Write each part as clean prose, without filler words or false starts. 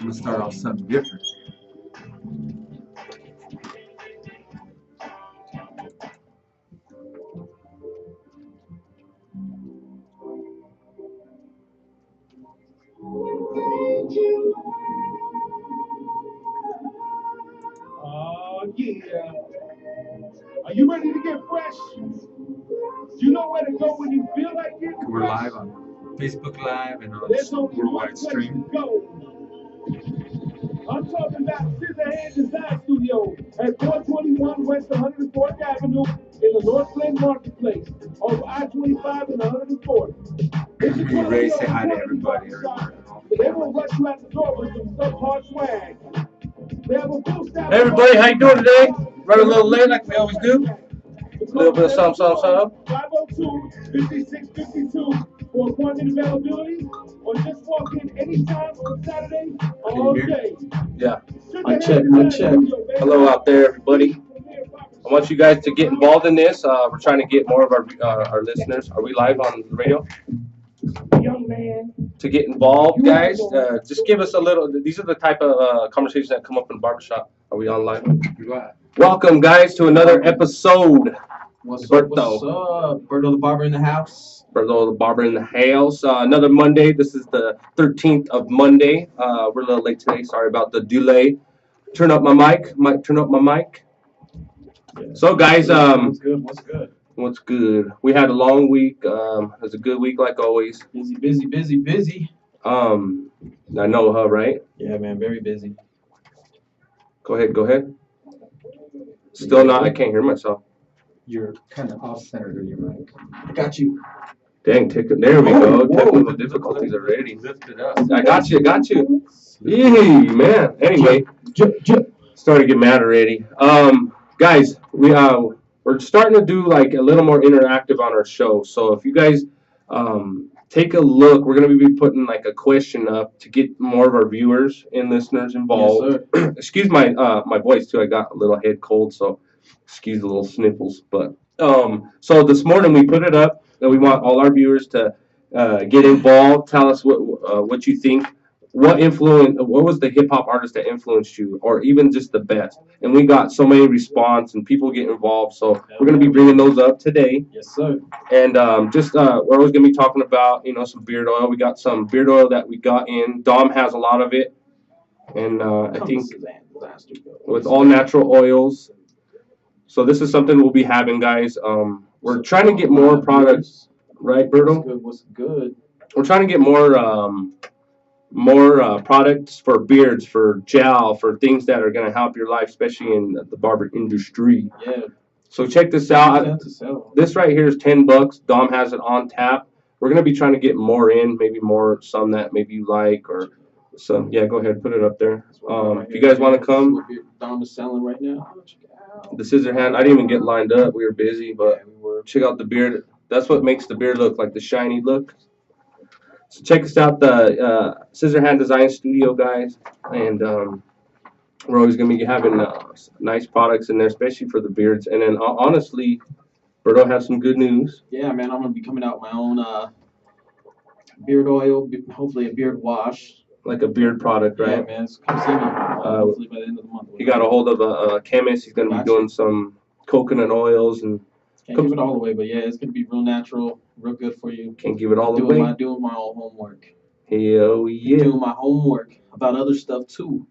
gonna start off something different. Oh, yeah. Are you ready to get fresh? You know where to go when you feel like getting fresh? We're live on Facebook Live and on There's only one worldwide place stream. to go. I'm talking about Scissorhand Design Studio at 421 West 104th Avenue in the North Glen Marketplace over I-25 and 104th. It's a You ready to say 12-year-old hi to quality everybody? barbershop, but they won't rush you out the door with some subpar swag. They have a full staff. Hey everybody, how you doing today? Running a little late like we always do. A little bit of something. 502-5652 for appointment availability, or just walk in anytime on Saturday all day. Yeah. Mic check. Hello out there, everybody. I want you guys to get involved in this. We're trying to get more of our listeners. Are we live on the radio? Young man. To get involved, guys, just give us a little. These are the type of conversations that come up in barbershop. Are we on live? Welcome, guys, to another episode. What's Berto. up? Berto the Barber in the house. Berto the Barber in the house. Another Monday. This is the 13th of Monday. We're a little late today. Sorry about the delay. Turn up my mic. Turn up my mic. Yeah. So, guys, What's good? What's good? what's good? We had a long week. It was a good week, like always. Busy. I know, huh? Right? Yeah, man, very busy. Go ahead. Still not. I can't hear myself. You're kind of off center to your mic. I got you. Dang, there we go. Whoa. Technical difficulties already. Lift it up. I got you. Yee, man. Anyway, starting to get mad already. Guys, we're starting to do like a little more interactive on our show. So if you guys take a look, we're gonna be putting like a question up to get more of our viewers and listeners involved. Yes, sir. Excuse my voice too. I got a little head cold, so excuse the little sniffles. But so this morning we put it up that we want all our viewers to get involved. Tell us what you think. What was the hip hop artist that influenced you, or even just the best? And we got so many response and people get involved. So we're gonna be bringing those up today. Yes, sir. And we're always gonna be talking about some beard oil. We got some beard oil that we got in. Dom has a lot of it, and I think with all natural oils. So this is something we'll be having, guys. We're trying to get more products, right, Berto? What's good? We're trying to get more products for beards, for gel, for things that are going to help your life, especially in the barber industry. Yeah. So check this out. This right here is $10. Dom has it on tap. We're going to be trying to get more in, maybe some that maybe you like, or some. Yeah, go ahead, put it up there. If you guys want to come. Dom is selling right now. The scissor hand, I didn't even get lined up. We were busy, but check out the beard. That's what makes the beard look like the shiny look. So check us out, the Scissorhand Design Studio, guys, and we're always going to be having nice products in there, especially for the beards. And then honestly, Berto has some good news. Yeah, man, I'm going to be coming out with my own beard oil, hopefully a beard wash. Like a beard product, right? Yeah, man, come see me. Hopefully by the end of the month. He got a hold of a chemist. He's going to be doing some coconut oils and. Can't give it all away, but yeah, it's gonna be real natural, real good for you. Can't give it all away. Doing my own homework. Hell yeah. Doing my homework about other stuff too.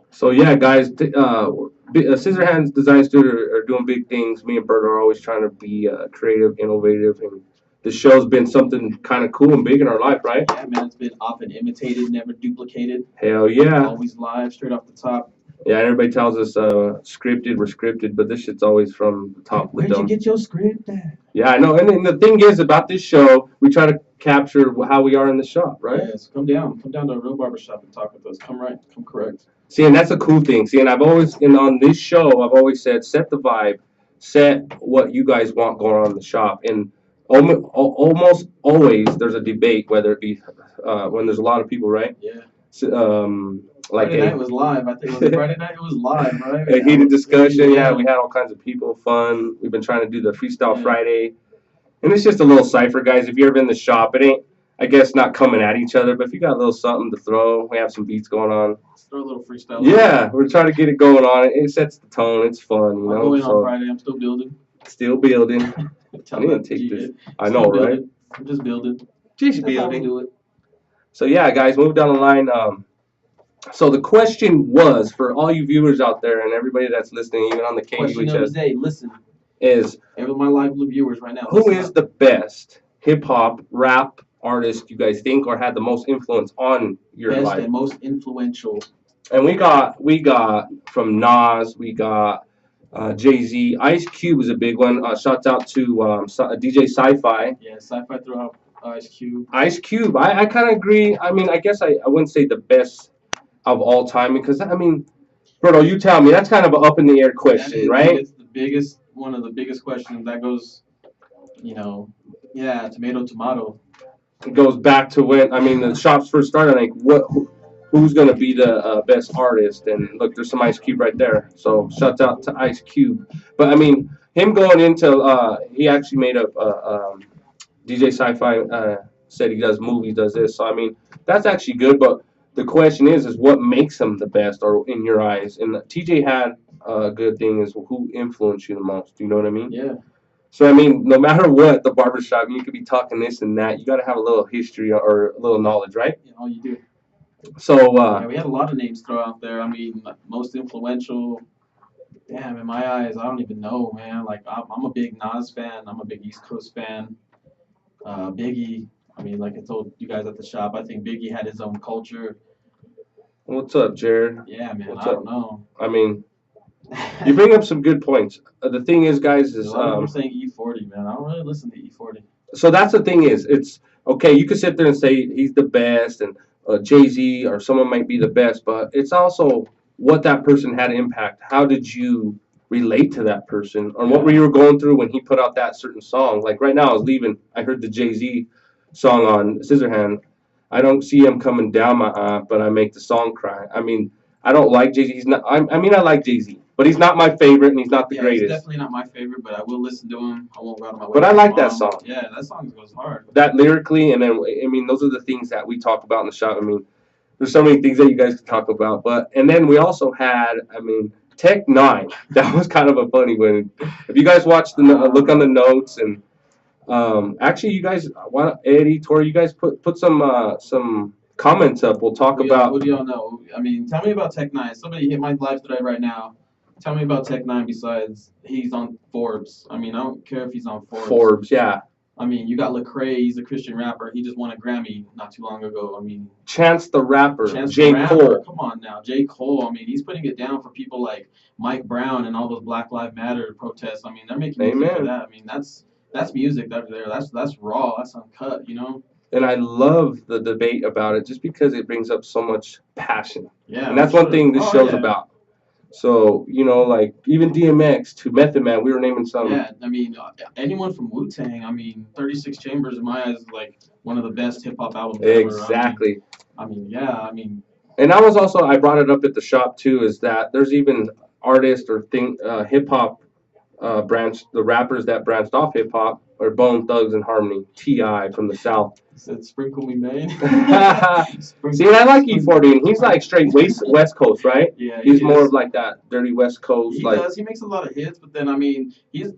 So yeah, guys, Scissorhands Design Studio are doing big things. Me and Bert are always trying to be creative, innovative, and the show's been something kind of cool and big in our life, right? Yeah, man, it's been often imitated, never duplicated. Hell yeah. Always live, straight off the top. Yeah, everybody tells us we're scripted, but this shit's always from the top. Where'd you get your script at? Yeah, I know. And the thing is about this show, we try to capture how we are in the shop, right? Yes, come down to a real barbershop and talk with us. Come correct. See, and that's a cool thing. See, and on this show, I've always said, set the vibe, set what you guys want going on in the shop. And almost always there's a debate, whether it be when there's a lot of people, right? Yeah. Like Friday night was live. I think it was Friday night. It was live, right? A heated discussion. Yeah, we had all kinds of people, fun. We've been trying to do the Freestyle Friday, and it's just a little cipher, guys. If you've ever been in the shop, it ain't I guess not coming at each other, but if you got a little something to throw, we have some beats going on. Let's throw a little freestyle. Yeah, we're trying to get it going on. It sets the tone. It's fun, you know. I'll go in on Friday. I'm still building. Still building. I need to take this. I know, right? I'm just building. Just That's how we building. do it. So yeah, guys, move down the line. So the question was for all you viewers out there and everybody that's listening, even on the Question of the KUHS, day. Listen, is every my live viewers right now. who is the best hip hop rap artist you guys think or had the most influence on your best life? and most influential? And we got from Nas, we got Jay-Z. Ice Cube is a big one. Shouts out to DJ Sci-Fi. Yeah, Sci-Fi threw out Ice Cube. Ice Cube, I kind of agree. I mean, I guess I wouldn't say the best of all time because, I mean, Berto, you tell me. That's kind of an up in the air question, right? It's one of the biggest questions that goes, tomato. It goes back to when, I mean, the shops first started. Like, who's going to be the best artist? And look, there's some Ice Cube right there. So, shouts out to Ice Cube. But, I mean, him going into, he actually made a DJ Sci-Fi said he does movies, does this. So, I mean, that's actually good. But the question is what makes him the best or in your eyes? And TJ had a good thing is who influenced you the most. Do you know what I mean? Yeah. So, I mean, no matter what, the barbershop, you could be talking this and that. You got to have a little history or a little knowledge, right? Yeah, all you do. So, we had a lot of names thrown out there. I mean, most influential. Damn, in my eyes, I don't even know, man. Like, I'm a big Nas fan. I'm a big East Coast fan. Biggie. I mean, like I told you guys at the shop, I think Biggie had his own culture. what's up, Jared? Yeah, man. What's I up? don't know. I mean, you bring up some good points. The thing is, guys, is a lot of people saying E40, man. I don't really listen to E40. So that's the thing is, it's okay. You could sit there and say he's the best, and Jay-Z or someone might be the best, but it's also what that person had impact. How did you relate to that person, or what were you going through when he put out that certain song? Like right now, I was leaving. I heard the Jay-Z song on Scissorhand. I don't see him coming down my eye, but I make the song cry. I mean, I don't like Jay-Z. He's not. I mean, I like Jay-Z, but he's not my favorite, and he's not the greatest. He's definitely not my favorite, but I will listen to him. I won't go out of my way. But I like that song. Yeah, that song goes hard. That lyrically, and then I mean, those are the things that we talk about in the shop. I mean, there's so many things that you guys can talk about. But and then we also had, I mean, Tech Nine. That was kind of a funny one. If you guys watched the look on the notes and. Actually, you guys, Eddie, Tori, you guys put some comments up. We'll talk about. What do y'all know? I mean, tell me about Tech Nine. Somebody hit my live thread right now. Tell me about Tech Nine. Besides, he's on Forbes. I mean, I don't care if he's on Forbes. Forbes, yeah. I mean, you got Lecrae. He's a Christian rapper. He just won a Grammy not too long ago. I mean, Chance the Rapper, J. Cole. Come on now, J. Cole. I mean, he's putting it down for people like Mike Brown and all those Black Lives Matter protests. I mean, they're making music for that. I mean, that's music there. That's raw. That's uncut, you know. And I love the debate about it just because it brings up so much passion. Yeah. And that's one thing this show's about. So, you know, like even DMX to Method Man, we were naming some. Yeah, I mean, anyone from Wu-Tang, I mean, 36 Chambers in my eyes is like one of the best hip hop albums ever. Exactly. I mean. And I brought it up at the shop too, is that there's even artists or hip hop branch, the rappers that branched off hip hop are Bone Thugs and Harmony, T.I. from the South. He said, "Sprinkle me, man." See, I like E40, and he's like straight West Coast, right? Yeah, he's more of like that dirty West Coast. He does. He makes a lot of hits, but then I mean, you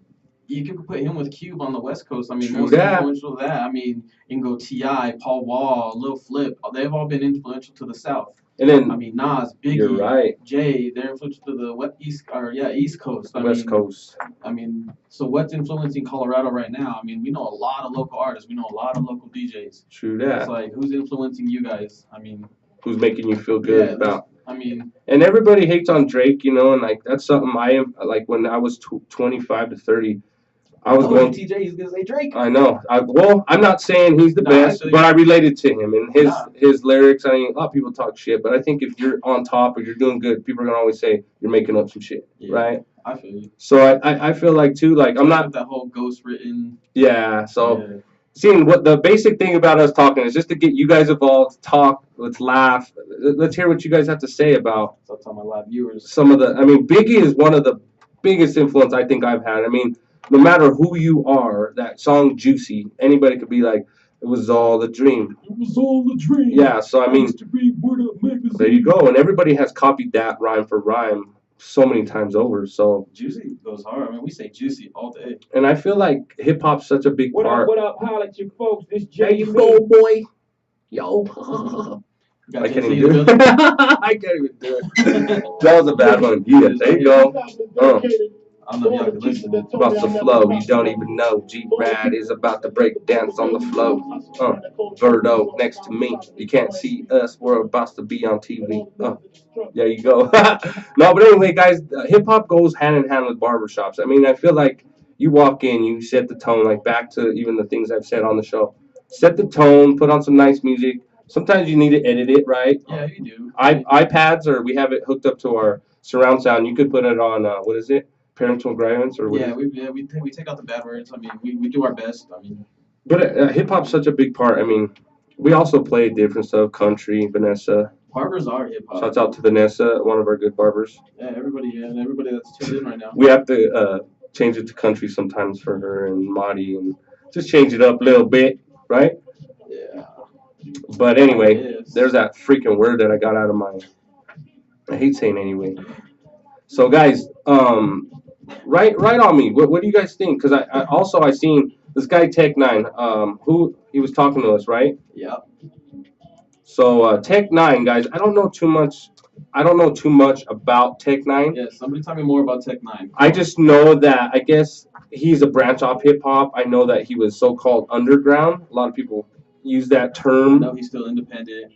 can put him with Cube on the West Coast. I mean, most influential to that. I mean, you can go T.I., Paul Wall, Lil Flip. They've all been influential to the South. And then I mean, Nas, Biggie, you're right. Jay, they're influential to the East Coast. West Coast. I mean, so what's influencing Colorado right now? I mean, we know a lot of local artists. We know a lot of local DJs. True that. It's like, who's influencing you guys? I mean, who's making you feel good about? I mean, and everybody hates on Drake, you know, and like that's something I am like when I was 25 to 30. I was going. TJ, he's gonna say Drake. I know. I'm not saying he's the best, but I related to him and his lyrics. I mean, a lot of people talk shit, but I think if you're on top or you're doing good, people are gonna always say you're making up some shit, right? I feel you. So I feel like too, like I'm not that whole ghost written. Yeah. So seeing what the basic thing about us talking is just to get you guys involved, talk, let's laugh, let's hear what you guys have to say about. So I'll tell my live viewers. Some of the. I mean, Biggie is one of the biggest influence I think I've had. I mean. No matter who you are, that song "Juicy," anybody could be like, It was all a dream. It was all a dream. Yeah, so I mean, used to read Word Up magazine. there you go. And everybody has copied that rhyme for rhyme so many times over. So Juicy goes hard. I mean, we say juicy all day. and I feel like hip hop's such a big part. What up, holla at you folks. This There Jay you go, boy. Yo. I can't even do it. I can't even do it. That was a bad one. Yeah, there you go. I don't know if y'all can listen. About the flow, you don't even know. G-Rad is about to break dance on the flow. Verdo next to me. You can't see us. We're about to be on TV. There you go. No, but anyway, guys, hip hop goes hand in hand with barbershops. I mean, I feel like you walk in, you set the tone, like back to even the things I've said on the show. Set the tone, put on some nice music. Sometimes you need to edit it, right? Yeah, you do. iPads, or we have it hooked up to our surround sound. You could put it on, what is it? Parental guidance, or what? Yeah, we take out the bad words. I mean, we do our best. I mean, but hip hop's such a big part. I mean, we also play different stuff, country, Vanessa. barbers are hip hop. Shouts out to Vanessa, one of our good barbers. Yeah, everybody that's tuned in right now. We have to change it to country sometimes for her and Marty, and just change it up a little bit, right? Yeah. But anyway, Yes. there's that freaking word that I got out of my. I hate saying anyway. So guys, right on me. What do you guys think? Because I seen this guy Tech9, who he was talking to us, right? Yep. So Tech9, guys, I don't know too much about Tech9. Yeah, somebody tell me more about Tech9. I just know that I guess he's a branch off hip hop. I know that he was so-called underground. A lot of people use that I term. know he's still independent.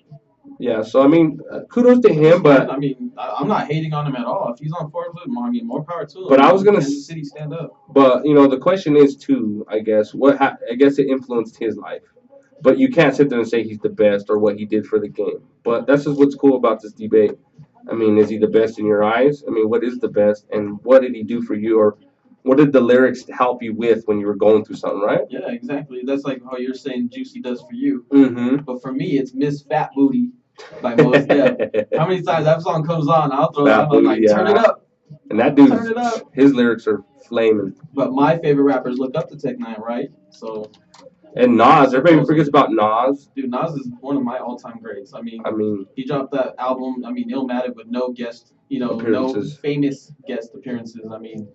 Yeah, so I mean, kudos to him, but I mean, I'm not hating on him at all. If he's on Forbes, I mean, more power to him. But I was gonna Kansas City, stand up. But you know, the question is too. I guess I guess it influenced his life. But you can't sit there and say he's the best or what he did for the game. But that's just what's cool about this debate. I mean, is he the best in your eyes? I mean, what is the best, and what did he do for you, or what did the lyrics help you with when you were going through something, right? Yeah, exactly. That's like how you're saying Juicy does for you. Mm-hmm. But for me, it's Miss Fat Booty by Mos Def. How many times that song comes on, I'll throw it Fat up. I'm like, Booty, turn it yeah. up. And that dude, Turn it up. his lyrics are flaming. But my favorite rappers look up to Tech9, right? So, And Nas, everybody forgets about Nas. dude, Nas is one of my all-time greats. I mean, he dropped that album, I mean, Illmatic, with no guest, no Appearances. famous guest appearances. I mean,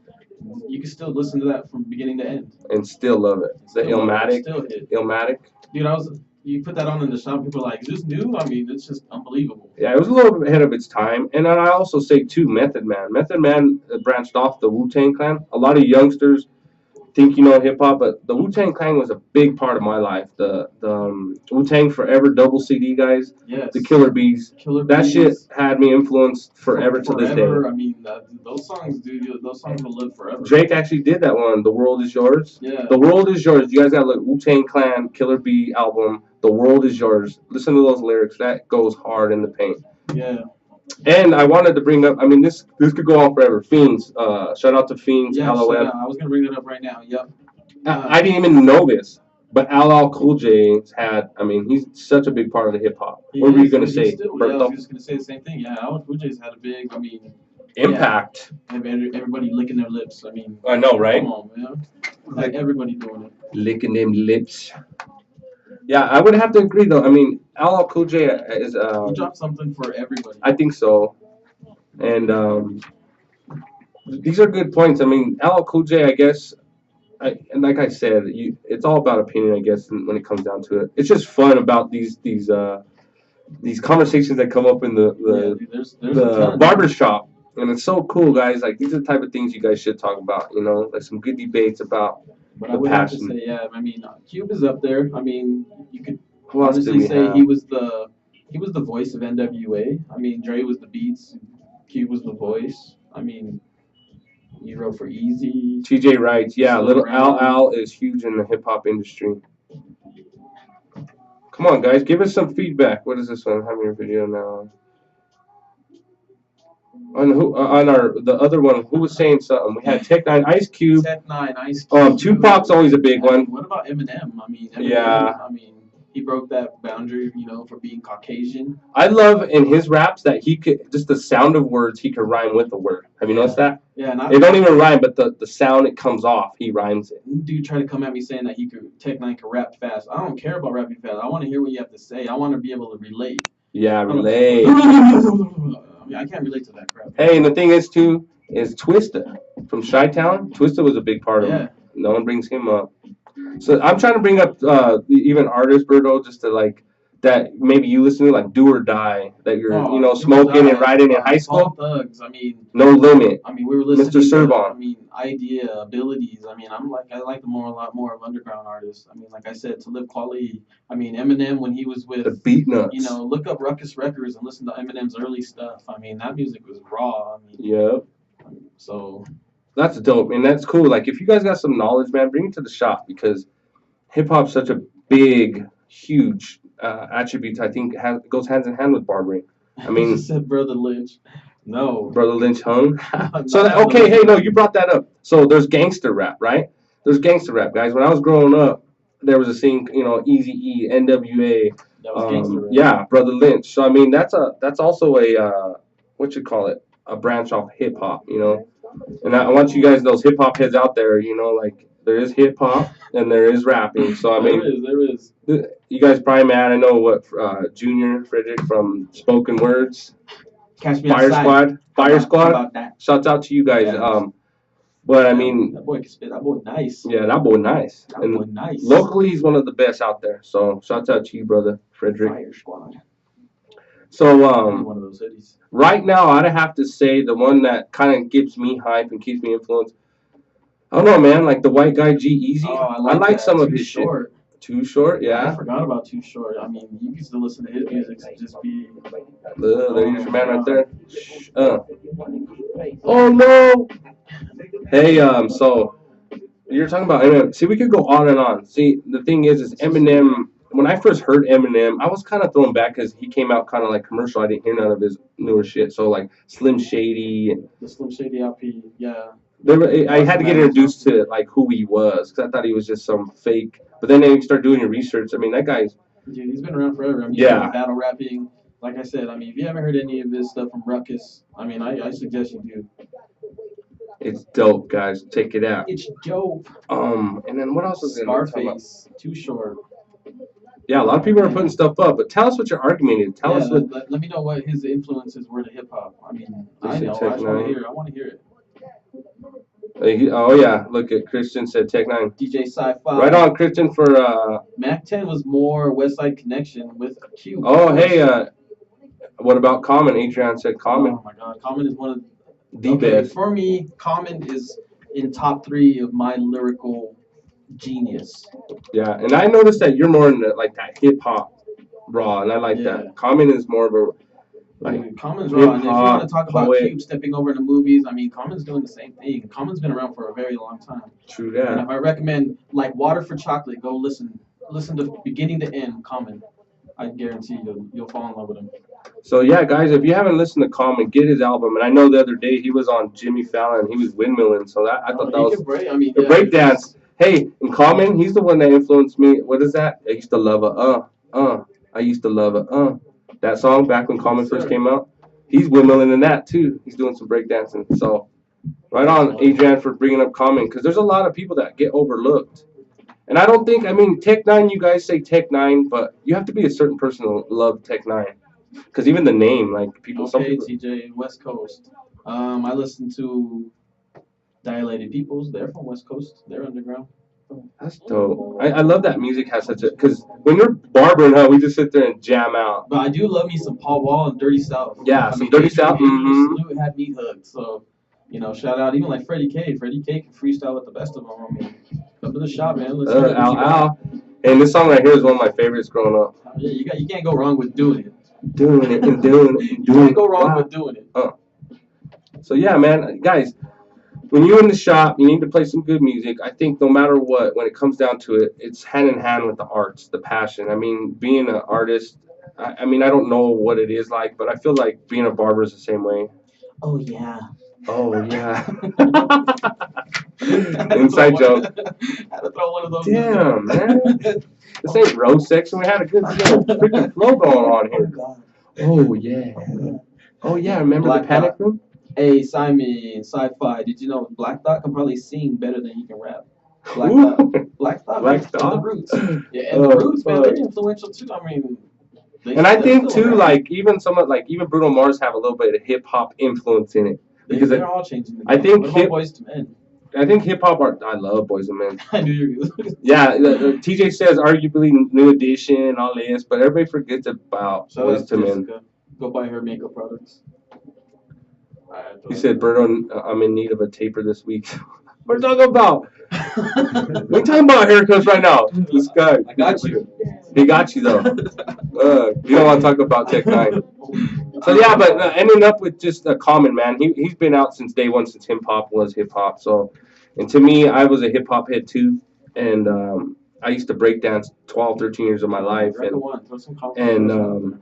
you can still listen to that from beginning to end. And still love it. The Still love Illmatic. it, still hit. Illmatic. Dude, you put that on in the shop, people are like, is this new? I mean, it's just unbelievable. Yeah, it was a little bit ahead of its time. And then I also say, too, Method Man. Method Man branched off the Wu-Tang Clan. A lot of youngsters think you know hip-hop, but the Wu-Tang Clan was a big part of my life. The Wu-Tang Forever double CD, guys. Yes. The Killer Bees. That Bees. shit had me influenced forever to this day. I mean, those songs, dude, those songs will live forever. Drake actually did that one, The World Is Yours. Yeah. The World Is Yours. You guys got to look, Wu-Tang Clan, Killer Bee album, The World Is Yours. Listen to those lyrics. That goes hard in the paint. Yeah. And I wanted to bring up, I mean, this could go on forever. Fiends. Shout out to Fiends, Yeah, LOL. I was going to bring that up right now. Yep. I didn't even know this, but LL Cool J he's such a big part of the hip hop. What were you going to say, I Berto? was just going to say the same thing. Yeah, LL Cool J's had a big, Impact. Yeah, everybody licking their lips. I mean, I know, right? Come on, man. Like everybody doing it. Licking them lips. Yeah, I would have to agree, though. I mean, LL Cool J is... He dropped something for everybody. I think so. And these are good points. I mean, LL Cool J, I guess, and like I said, it's all about opinion, I guess, when it comes down to it. It's just fun about these conversations that come up in the barbershop. And it's so cool, guys. Like, these are the type of things you guys should talk about, like some good debates about But the I would passion. have to say, yeah, I mean, Cube is up there. I mean, you could Who else did honestly we say have? he was the voice of NWA. I mean, Dre was the beats, Cube was the voice. I mean, he wrote for Easy. TJ writes, yeah, So little around- Al is huge in the hip hop industry. Come on, guys, give us some feedback. What is this one? I'm having your video now. On the other one, who was saying something? We had Tech9, Ice Cube. Tech9, Ice Cube. Tupac's always a big one. What about Eminem? I mean, Yeah. I mean, He broke that boundary, for being Caucasian. I love in his raps that he could just the sound of words he could rhyme with a word. Have you noticed that? Yeah, It don't even rhyme, but the sound it comes off, he rhymes it. Dude tried to come at me saying that Tech Nine could rap fast. I don't care about rapping fast. I want to hear what you have to say. I want to be able to relate. Yeah, relate. I mean, I can't relate to that crap. Hey, and the thing is too is Twista from Chi-Town. Twista was a big part of it. No one brings him up. So I'm trying to bring up even artists, Berto, just to like that maybe you listen to like Do or Die that you're smoking and riding in high school. Thugs. I mean, No Limit. I mean, we were listening Mr. Servon. I mean, Idea, Abilities. I mean, I like a lot more of underground artists. I mean, like I said, Talib Kweli. I mean, Eminem when he was with The Beat Nuts. Look up Ruckus Records and listen to Eminem's early stuff. I mean, that music was raw. I mean, Yep. So that's dope, and that's cool. Like if you guys got some knowledge, man, bring it to the shop because hip hop's such a big, huge attribute. I think goes hands in hand with barbering. I mean, you said Brother Lynch. No. Brother Lynch hung. So you brought that up. So there's gangster rap, right? There's gangster rap, guys. When I was growing up, there was a scene, Eazy-E, NWA. That was gangster rap. Yeah, Brother Lynch. So I mean, that's also a what you call it, a branch off hip hop, And I want you guys, those hip hop heads out there, like there is hip hop and there is rapping. So I mean, there is. You guys probably mad. I know what Junior Frederick from Spoken Words, Catch me Fire outside. Squad. How about that? Shouts out to you guys. Yeah. But I mean, that boy can spit. That boy nice. Yeah, that boy nice. That boy nice. Locally, he's one of the best out there. So shouts out to you, brother Frederick. Fire Squad. So one of those cities. Right now, I'd have to say the one that kind of gives me hype and keeps me influenced. I don't know, man. Like the white guy G-Eazy. Oh, I like some of his short. shit. Too Short, yeah. I forgot about Too Short. I mean, you used to listen to his music and just be. There's your man right there. Oh no. Hey, so you're talking about Eminem. See, we could go on and on. See, the thing is Eminem. When I first heard Eminem, I was kind of thrown back because he came out kind of like commercial. I didn't hear none of his newer shit. So like Slim Shady and the Slim Shady LP, yeah. I had to get introduced to like who he was because I thought he was just some fake. But then you start doing your research. I mean, that guy's. Dude, he's been around forever. I mean, yeah. Battle rapping. Like I said, I mean, if you haven't heard any of his stuff from Ruckus, I mean, I suggest you do. It's dope, guys. Check it out. It's dope. And then what else is in Scarface, Too Short. Yeah, a lot of people are putting stuff up, but tell us what your argument is. Tell us what. Let me know what his influences were to hip hop. I mean, I know. I just want to hear it. I want to hear it. Oh yeah, look at Christian said Tech 9. DJ Sci-Fi. Right on, Christian for Mac 10 was more West Side Connection with Q. Oh hey, what about Common? Adrian said Common. Oh my God, Common is one of the best. For me, Common is in top 3 of my lyrical genius. Yeah, and I noticed that you're more in the, like that hip hop raw, and I like that. Common is more of a like Common's raw, and if you want to talk about Cube stepping over into movies, I mean, Common's doing the same thing. Common's been around for a very long time. True that. And if I recommend like Water for Chocolate, go listen to beginning to end Common. I guarantee you'll fall in love with him. So yeah, guys, if you haven't listened to Common, get his album. And I know the other day he was on Jimmy Fallon, he was windmilling, so that I thought that was the breakdance. Hey, in Common, he's the one that influenced me. What is that? I used to love I used to love that song back when Common first came out. He's windmilling in that too. He's doing some breakdancing. So, right on, Adrian, for bringing up Common, because there's a lot of people that get overlooked. And I don't think, I mean, Tech 9, you guys say Tech 9, but you have to be a certain person to love Tech 9. Because even the name, like people, some people. TJ, West Coast. I listen to Dilated Peoples. They're from West Coast. They're underground. That's dope. I love that music has such a, because when you're barbering, we just sit there and jam out. But I do love me some Paul Wall and Dirty South. Yeah, some Dirty South. Salute had me hooked. So, shout out even like Freddie K. Freddie K can freestyle with the best of them. I mean, come to the shop, man. Let's hear Ow. And this song right here is one of my favorites growing up. Yeah, you can't go wrong with doing it. Doing it and doing it. You can't go wrong with doing it. So yeah, man, guys. When you're in the shop, you need to play some good music. I think no matter what, when it comes down to it, it's hand in hand with the arts, the passion. I mean, being an artist, I mean, I don't know what it is like, but I feel like being a barber is the same way. Oh, yeah. Oh, yeah. Inside joke. Had to throw one of those. Damn, man. This ain't roast section. We had a good freaking flow going on here. Oh, yeah. Oh, yeah. Remember Black the panic Dot. room? Hey, Simon, Sci-Fi. Did you know Black Dot can probably sing better than he can rap? Black Ooh. Dot. Black Dot. Black man, Dot? The Roots. Yeah, and the Roots, man, they're influential too. I mean. And I think too, like even Bruno Mars have a little bit of hip hop influence in it because they're all changing. I think Boys to Men. I think hip hop are. I love Boys and Men. I knew you were gonna. Yeah, TJ says arguably New Edition, all this, but everybody forgets about Boys to Men. Go buy her makeup products. He said, "Berto, I'm in need of a taper this week." What are you talking about? We're talking about haircuts right now. This guy. I got you. He got you though. You don't want to talk about Tech 9. So yeah, but ending up with just a common man. He's been out since day one, since hip hop was hip hop. So, and to me, I was a hip hop head too, and I used to break dance 12, 13 years of my life, and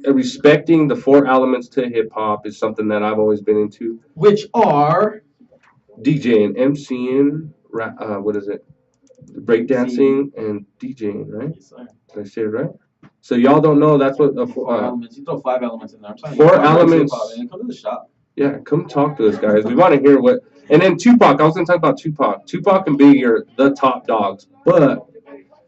respecting the 4 elements to hip hop is something that I've always been into. Which are DJing, MCing, what is it? Breakdancing and DJing, right? Yes, sir. Did I say it right? So y'all don't know that's what 4 elements. You throw 5 elements in there. I'm trying 4 elements. Come to the shop. Yeah, come talk to us, guys. We want to hear what. And then Tupac. I was gonna talk about Tupac. Tupac and Biggie are the top dogs, but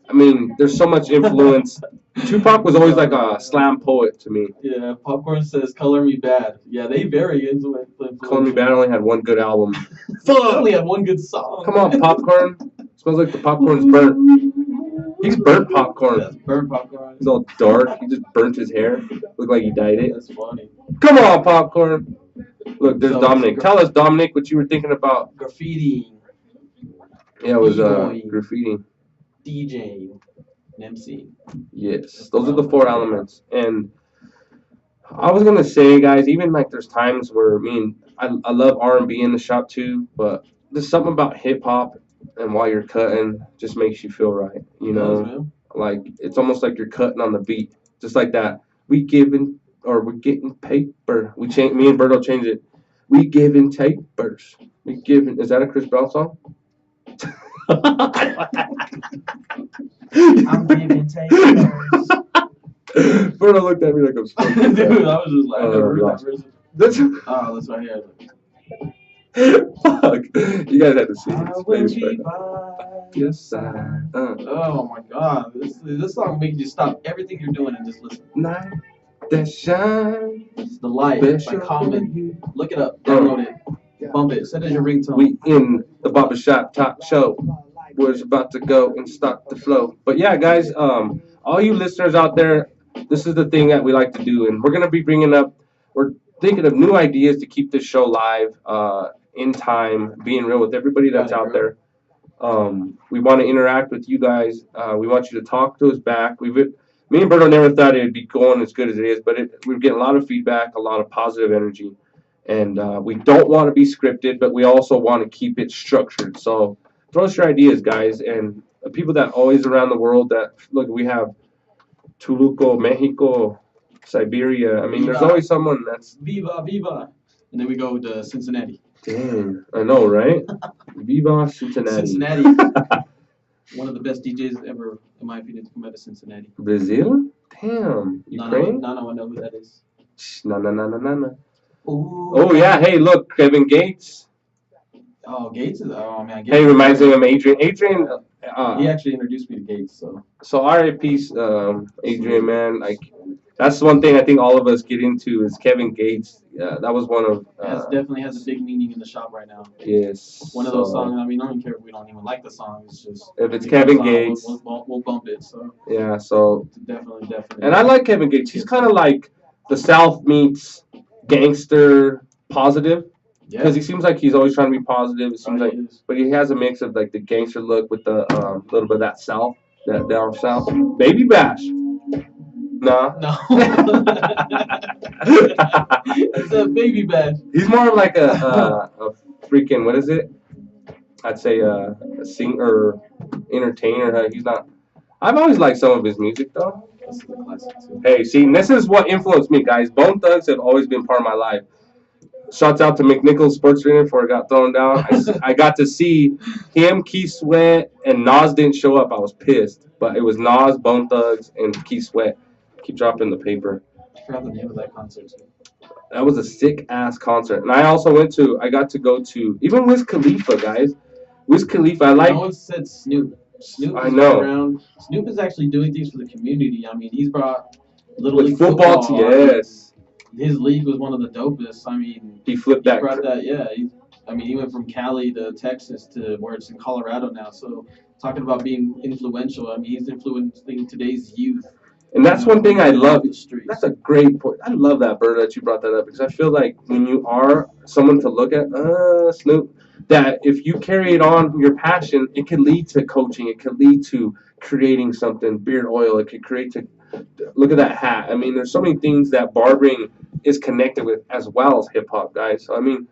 I mean, there's so much influence. Tupac was always like a slam poet to me. Yeah, Popcorn says "Color Me Bad." Yeah, they very influential. Color Me Bad only had one good album. Fuck! Only had one good song. Come on, Popcorn. Smells like the popcorn's burnt. He's burnt popcorn. That's burnt popcorn. He's all dark. He just burnt his hair. Looked like he dyed it. That's funny. Come on, Popcorn. Look, there's Dominic. Tell us, Dominic, what you were thinking about. Graffiti. Yeah, it was graffiti. DJ. MC. Yes, those are the 4 elements. And I was gonna say, guys, even like there's times where I love R&B in the shop too, but there's something about hip hop, and while you're cutting, just makes you feel right. You know, like it's almost like you're cutting on the beat, just like that. We're getting paper. Me and Berto changed it. We giving tapers. We giving. Is that a Chris Brown song? I'm giving tapers. Berto looked at me like I'm smoking. Dude, I was just like, I never heard that version. That's right here. Fuck. You guys had to see his face right now. Yes, Oh my god. This song makes you stop everything you're doing and just listen. Night that shines. It's The Light by Common. Look it up. Download it. Bump it. Set it as your ringtone. We in the Barbershop talk show. We're about to go and start the flow. But yeah, guys, all you listeners out there, this is the thing that we like to do. And we're going to be we're thinking of new ideas to keep this show live in time, being real with everybody that's out there. We want to interact with you guys. We want you to talk to us back. Me and Berto never thought it would be going as good as it is, but we're getting a lot of feedback, a lot of positive energy. And we don't want to be scripted, but we also want to keep it structured. So throw us your ideas, guys. And the people that always around the world look, we have Toluco, Mexico, Siberia. I mean, there's always someone that's... Viva, viva. And then we go to Cincinnati. Damn, I know, right? Viva Cincinnati. Cincinnati. One of the best DJs ever, in my opinion, to come out of Cincinnati. Brazil? Damn. Ukraine? No, I know who that is. No. Oh, yeah. Hey, look, Kevin Gates. Oh, Gates is... Oh, man. Gates hey, reminds me of Adrian. Adrian... he actually introduced me to Gates, so R.I.P. Adrian, man. Like, that's one thing I think all of us get into is Kevin Gates. That was one of... definitely has a big meaning in the shop right now. Yes. One of those songs, I mean, I don't care if we don't even like the song. It's just... If it's Kevin Gates... We'll bump it, so... Yeah, so... Definitely. And I like Kevin Gates. He's kind of like the South meets gangster positive. Because he seems like he's always trying to be positive. It seems but he has a mix of like the gangster look with the little bit of that south, that down south. Baby Bash. Nah. No. It's a Baby Bash. He's more like a freaking, what is it? I'd say a singer, entertainer. He's not. I've always liked some of his music though. Hey, see, this is what influenced me, guys. Bone Thugs have always been part of my life. Shouts out to McNichols Sports Arena before it got thrown down. I got to see him, Keith Sweat, and Nas didn't show up. I was pissed. But it was Nas, Bone Thugs, and Keith Sweat. Keep dropping the paper. I forgot the name of that concert too. That was a sick ass concert. And I also I got to go to, even Wiz Khalifa, guys. Wiz Khalifa, I like. No one said Snoop. Snoop I is know. around. Snoop is actually doing things for the community. I mean, he's brought Little With League football, yes. His league was one of the dopest. I mean, He flipped he that. brought that. Yeah. He went from Cali to Texas to where it's in Colorado now. So talking about being influential, I mean, he's influencing today's youth. And that's one thing I love. The streets. That's a great point. I love that, Bird, that you brought that up because I feel like when you are someone to look at, Snoop, that if you carry it on, your passion, it can lead to coaching. It could lead to creating something, beard oil. It could create to, look at that hat. I mean, there's so many things that barbering is connected with as well as hip hop, guys. So, I mean,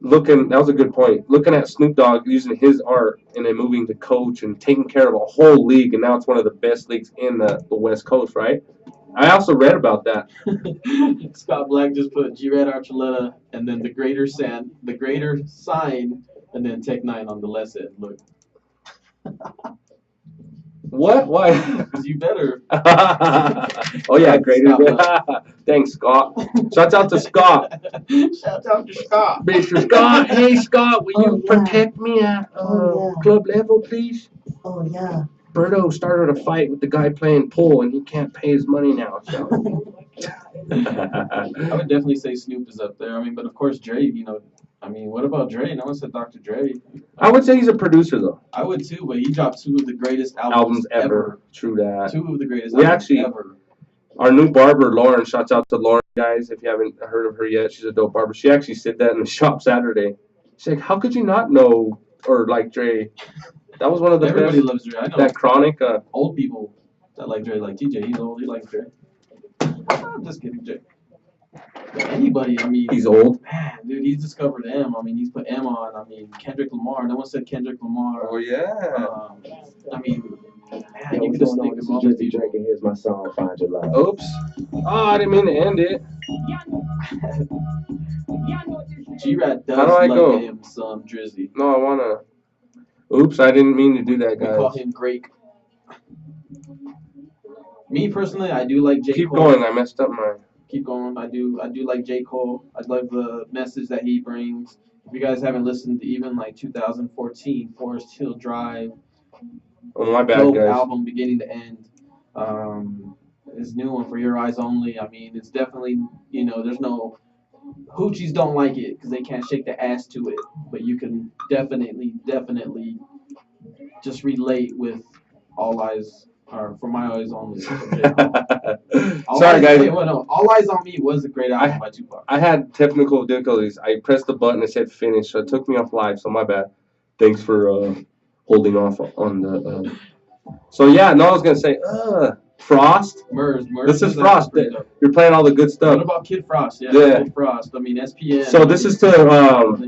that was a good point. Looking at Snoop Dogg using his art and then moving to coach and taking care of a whole league, and now it's one of the best leagues in the West Coast, right? I also read about that. Scott Black just put G-Red Archuleta and then the greater sign, and then Tech 9 on the left end. Look. What? Why? Because you better. Oh, yeah, greater. Thanks, Scott. Shouts out to Scott. Shout out to Scott. Mr. Scott. Hey, Scott, will you yeah. protect me at Yeah. club level, please? Oh, yeah. Berto started a fight with the guy playing pool, and he can't pay his money now. So. I would definitely say Snoop is up there. I mean, but of course Dre. What about Dre? No one said Dr. Dre. I would say he's a producer, though. I would too, but he dropped two of the greatest Albums ever. True that. Two of the greatest We albums actually- ever. Our new barber, Lauren, shouts out to Lauren, guys, if you haven't heard of her yet. She's a dope barber. She actually said that in the shop Saturday. She's like, how could you not know or like Dre? That was one of the Everybody best. loves Dre. I know. That Chronic. Old people that like Dre, like TJ. He's old. He likes Dre. I'm just kidding, Dre. But anybody, I mean, He's old. man, dude, he's discovered M. I mean, he's put M on. I mean, Kendrick Lamar. No one said Kendrick Lamar. Oh, yeah. I mean, man, Yo, you what's could just going think on? This of all is these Drizzy people. Drake, and here's my song, Find Your Love. Oops. Oh, I didn't mean to end it. G-Rad does How do I love go? him some Drizzy. No, I want to. Oops, I didn't mean to do that, We call guys. him Drake. Me personally, I do like J. Keep Cole. going. I messed up my. Keep going. I do like J. Cole. I love the message that he brings. If you guys haven't listened to even like 2014 Forest Hill Drive, Oh, my bad, dope guys. album beginning to end. His new one, For Your Eyes Only. I mean, it's definitely, there's no hoochies don't like it because they can't shake the ass to it, but you can definitely just relate with All Eyes or For My Eyes Only. All Sorry, Eyes, guys. Wait, what, no, All Eyes on Me was a great album by Tupac. I had technical difficulties. I pressed the button and said finish, so it took me off live. So my bad. Thanks for holding off on the. So yeah, no, I was gonna say Frost. Murs. This is was Frost. pretty dope. You're playing all the good What stuff. about Kid Frost? Yeah, Yeah. Kid Frost. I mean, SPN. So this is to DJ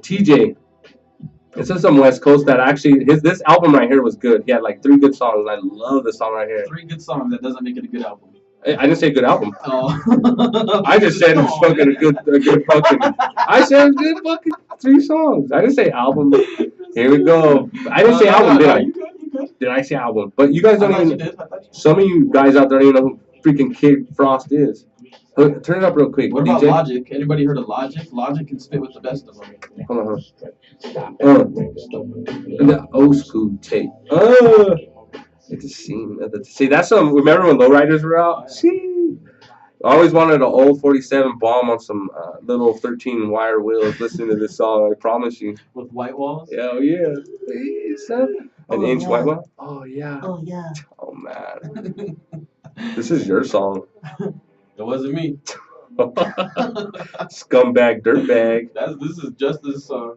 TJ. This is some West Coast that actually this album right here was good. He had like 3 good songs. I love this song right here. 3 good songs. That doesn't make it a good album. I didn't say good album. Oh. I just said it's fucking a good fucking. I said it's good fucking 3 songs. I didn't say album. Here we go. I didn't say album, did I? You good. Did I say album? But you guys I don't thought you even. did. I thought you Some of you guys out there don't even know who freaking Kid Frost is. Turn it up real quick, What about DJ. Logic? Anybody heard of Logic? Logic can spit with the best of them. Hold on. The old school tape. It's a scene. See, that's some. Remember when Lowriders were out? See, I always wanted an old 47 bomb on some little 13 wire wheels. Listening to this song, I promise you. With white walls? Hell yeah. Hey, son. An Oh, inch yeah. white one. Oh yeah. Oh, yeah. Oh man. This is your song. It wasn't me. Scumbag, dirtbag. This is just this song.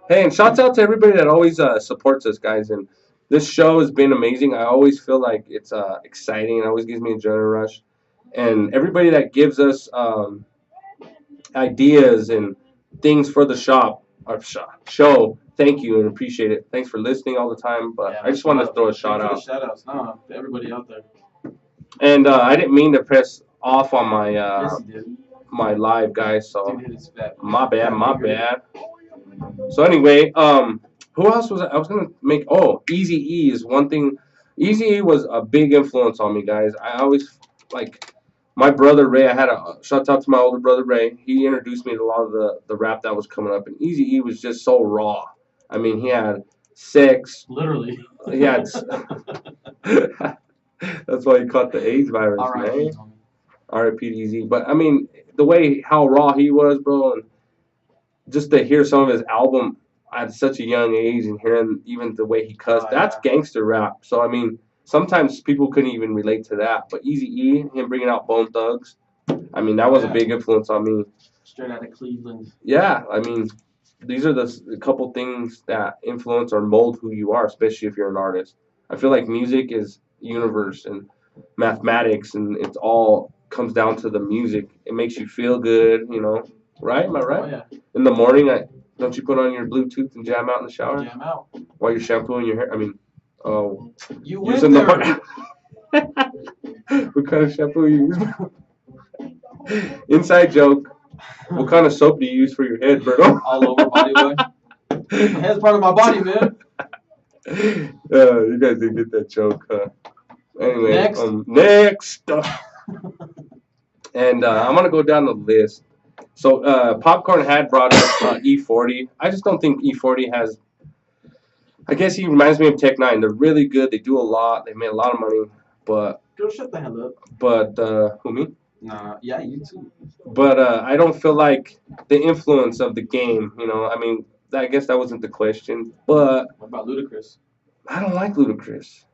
Hey, and shouts out to everybody that always supports us, guys. And this show has been amazing. I always feel like it's exciting. It always gives me a adrenaline rush. And everybody that gives us ideas and things for the show, thank you and appreciate it. Thanks for listening all the time. But Yeah, I just wanted to throw a thanks shout for the out. Shout outs. No, to everybody out there. And I didn't mean to press off on my. Yes, you did. my live, guys. So Dude hit his fat. my bad, fat my finger. bad. So anyway, who else was I was gonna make? Oh, Easy E is one thing. Easy E was a big influence on me, guys. I always like my brother Ray. I had a shout out to my older brother Ray. He introduced me to a lot of the rap that was coming up, and Easy E was just so raw. I mean, he had sex. Literally. He had. That's why he caught the AIDS virus, R.I.P. man. homie. R.I.P. Easy. But I mean, the way how raw he was, bro, and just to hear some of his album at such a young age and hearing even the way he cussed, Oh, that's yeah. gangster rap. So I mean, sometimes people couldn't even relate to that. But Easy E, him bringing out Bone Thugs, I mean, that was a Yeah. big influence on me. Straight out of Cleveland. Yeah, I mean, these are the couple things that influence or mold who you are, especially if you're an artist. I feel like music is universe and mathematics, and it's all comes down to the music. It makes you feel good, you know. Right? Am I right? Oh yeah. In the morning, don't you put on your Bluetooth and jam out in the shower Jam out. while you're shampooing your hair? I mean, oh, You went using the there. what kind of shampoo you use? Inside joke. What kind of soap do you use for your head, Berto? All over body wash. My head's part of my body, man. You guys didn't get that joke. Anyway, Next. Next. And I'm gonna go down the list. So Popcorn had brought up E40. I just don't think E40 has. I guess he reminds me of Tech Nine. They're really good. They do a lot. They made a lot of money. But Girl, shut the hell up. who me? Nah, yeah, you too. But I don't feel like the influence of the game. You know, I mean, I guess that wasn't the question. But What about Ludacris? I don't like Ludacris.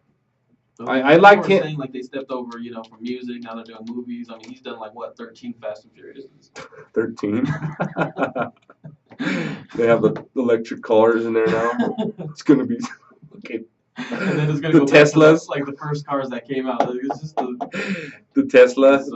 Those I liked people are him- saying like they stepped over, you know, from music. Now they're doing movies. I mean, he's done like what 13 Fast and Furious. 13. They have the electric cars in there now. It's gonna be okay. And then it's gonna The go back to Teslas. like the first cars that came out. Like, it's just The Tesla. it's,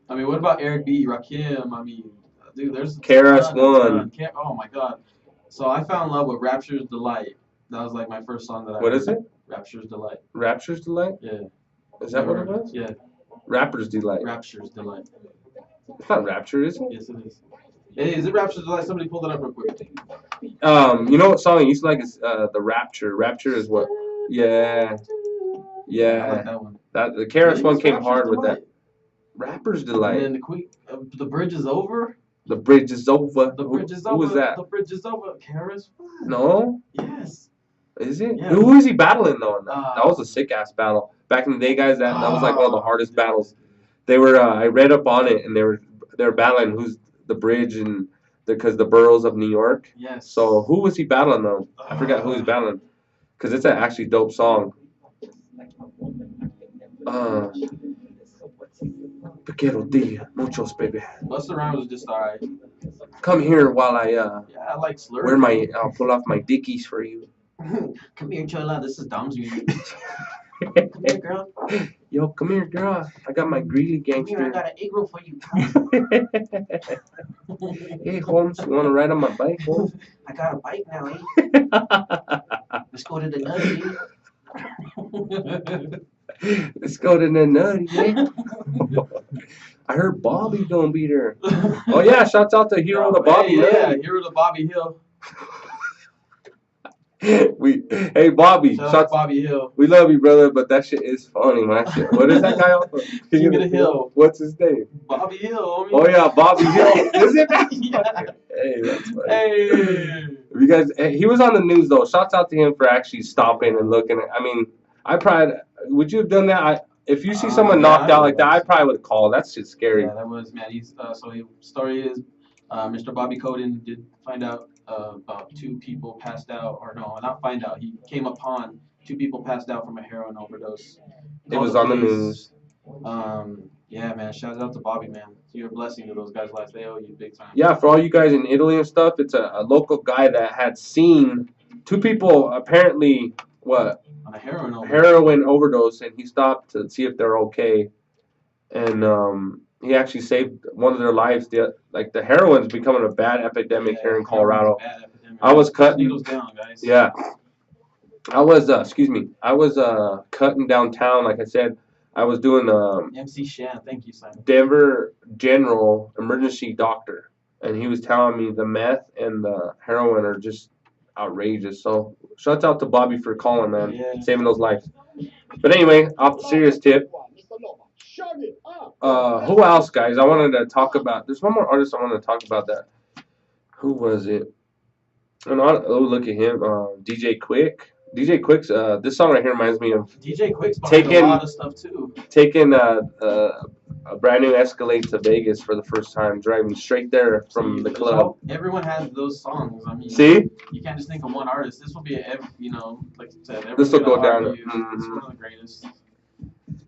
I mean, what about Eric B, Rakim? I mean, dude, there's KRS a One. ton. Oh my god. So I fell in love with Rapture's Delight. That was like my first song that I What heard. is it? Rapture's Delight. Rapture's Delight? Yeah. Is that what it was? Yeah. Rapper's Delight. Rapture's Delight. It's not Rapture, is it? Yes, it is. Hey, is it Rapture's Delight? Somebody pull that up real quick. You know what song I used to like is the Rapture. Rapture is what? Yeah. I like Yeah. that one. That the KRS One It's came Rapture's hard with Delight. that. Rapper's And Delight. then the bridge is over. The bridge is over. The bridge is Who over. was that? The bridge is over. KRS One. No? Yes. Is it? Yeah. Who is he battling though? Uh, That was a sick ass battle. Back in the day, guys, that was like one of the hardest dude. battles. They were I read up on it and they were battling who's the bridge and because the boroughs of New York. Yes. So who was he battling though? I forgot who he's battling. Cause it's an actually dope song. Quiero dia, muchos baby. Busta Rhymes was just alright. Come here while I Yeah, I like Slur. I'll pull off my dickies for you. Come here, Chola. This is Dom's music. Come here, girl. Yo, come here, girl. I got my greedy Come here, I gangster. got an egg roll for you. Hey, Holmes, you want to ride on my bike, Holmes? I got a bike now, eh? Let's go to the nutty. Let's go to the nutty, man. I heard Bobby gonna be there. Oh yeah, shouts out to Hero to Bobby. Yeah, Hero to Bobby Hill. Hey Bobby, Shout out shouts, to Bobby Hill. we love you, brother, but that shit is funny, man. Shit. What is that guy off of King of the Hill. What's his name? Bobby Hill, homie. Oh yeah, Bobby Hill. Is it? Yeah. Hey, that's funny. Hey. You guys, he was on the news though. Shouts out to him for actually stopping and looking at. I mean, I probably would you have done that? If you see someone Yeah, knocked I out like that, I would. probably would have called. That's just scary. Yeah, that was, man. He's so the story is, Mr. Bobby Coden did find out about 2 people passed out, or no, not find out. He came upon 2 people passed out from a heroin overdose. It was on the news. Yeah, man. Shout out to Bobby, man. You're a blessing to those guys' lives. They owe you big time. Yeah, for all you guys in Italy and stuff, it's a local guy that had seen 2 people apparently On a heroin overdose. heroin overdose, and he stopped to see if they're okay, and he actually saved one of their lives. The heroin's becoming a bad epidemic here in Colorado. Bad epidemic. I was Put cutting- needles down, guys. Yeah. I was cutting downtown, like I said, I was doing MC Shan, thank you, Simon. Denver General emergency doctor, and he was telling me the meth and the heroin are just outrageous. So shouts out to Bobby for calling, man, Yeah. saving those lives. But anyway, off the serious tip. Who else, guys? I wanted to talk about. There's one more artist I wanted to talk about. That. Who was it? Oh, look at him. DJ Quick. DJ Quick's. This song right here reminds me of DJ Quick's behind a lot of stuff too. taking a brand new Escalade to Vegas for the first time, driving straight there from the club. Everyone has those songs. I mean, see, you can't just think of one artist. This will be, you know, like you said, this will go down. It's one of the greatest.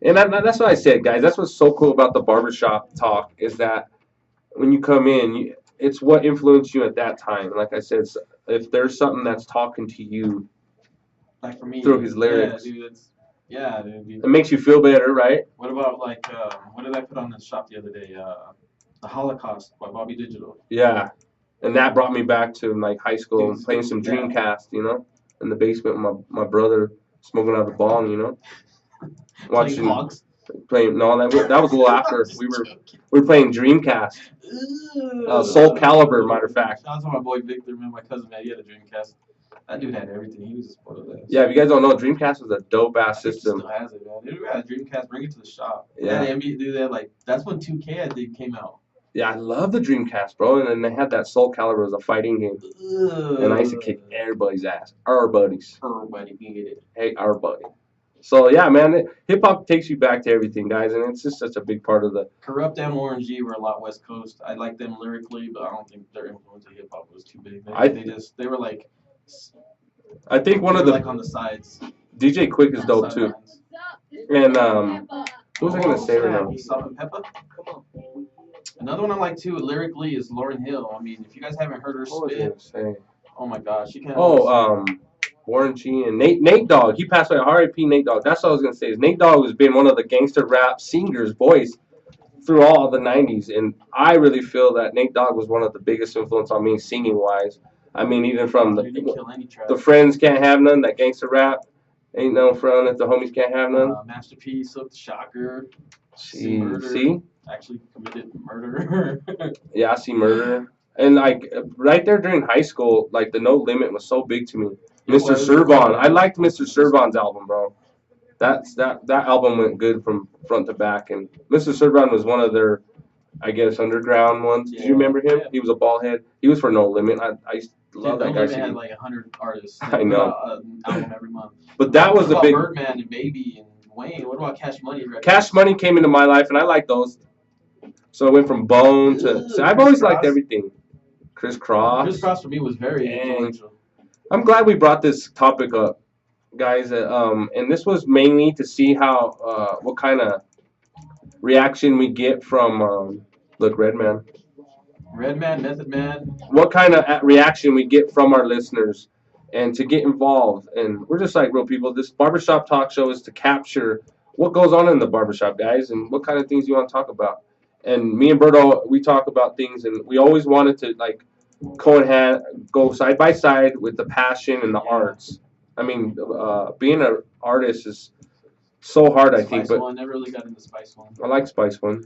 And that's what I said, guys. That's what's so cool about the barbershop talk is that when you come in, it's what influenced you at that time. Like I said, if there's something that's talking to you, like for me, through his lyrics, yeah, dude, it makes you feel better, right? What about like what did I put on the shop the other day? The Holocaust by Bobby Digital. Yeah, and that brought me back to like high school, playing some Dreamcast, you know, in the basement with my brother smoking out of the bong, you know. Watching, playing. No, that was a little after we were playing Dreamcast. Soul Calibur, matter of fact. Shout out to my boy Victor, man. My cousin, man, he had a Dreamcast. That dude had everything. He was a spoiled ass. Yeah, if you guys don't know, Dreamcast was a dope ass system. Still has it, man. Dude, we got a Dreamcast. Bring it to the shop. Yeah. That's when 2K I think came out. Yeah, I love the Dreamcast, bro. And then they had that Soul Calibur as a fighting game. And I used to kick everybody's ass. Our buddies. Everybody can get it. Hey, our buddy. So yeah, man, hip hop takes you back to everything, guys, and it's just such a big part of the. Corrupt and Warren G were a lot West Coast. I like them lyrically, but I don't think their influence of hip hop was too big. They were like. I think one of the like on the sides. DJ Quick is dope too. And what was I gonna say right now? Salt and Pepper. Another one I like too lyrically is Lauryn Hill. I mean, if you guys haven't heard her spit, oh my gosh, you can't. Warren G and Nate Dogg. He passed away. R.I.P. Nate Dogg. That's what I was gonna say. Is Nate Dogg has been one of the gangster rap singers, voice through all the '90s, and I really feel that Nate Dogg was one of the biggest influence on me singing wise. I mean, even from the friends can't have none. That gangster rap ain't no fun if the homies can't have none. Masterpiece of the Shocker. See? Actually committed murder. Yeah, I see murder. And like right there during high school, like the No Limit was so big to me. Mr. Servon. I liked Mr. Servon's album, bro. That album went good from front to back, and Mr. Servon was one of their, I guess, underground ones. Did you remember him? Yeah. He was a bald head. He was for No Limit. I used to love that guy. They had like 100 artists. I know. An album every month. But that was a big. Birdman and Baby and Wayne. What about Cash Money records? Cash Money came into my life, and I like those. So it went from Bone to. So I've always liked everything. Criss Cross. Criss Cross for me was very influential. I'm glad we brought this topic up, guys. And this was mainly to see how what kind of reaction we get from look, Redman, Method Man. What kind of reaction we get from our listeners, and to get involved. And we're just like real people. This barbershop talk show is to capture what goes on in the barbershop, guys, and what kind of things you want to talk about. And me and Berto, we talk about things, and we always wanted to like go side by side with the passion and the arts. I mean, being an artist is so hard, I think. But I never really got into Spice One. I like Spice One.